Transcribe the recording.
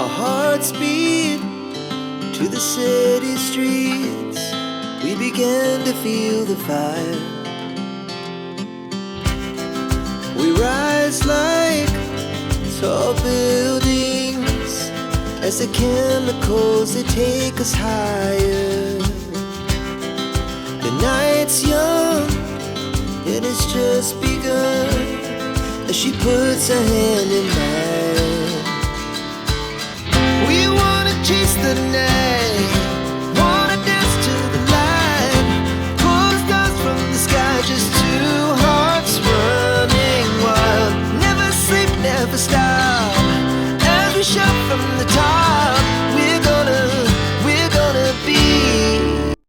Our hearts beat to the city streets. We began to feel the fire. We rise like tall buildings as the chemicals, they take us higher. The night's young, it has just begun, as she puts her hand in mine. We wanna chase the night.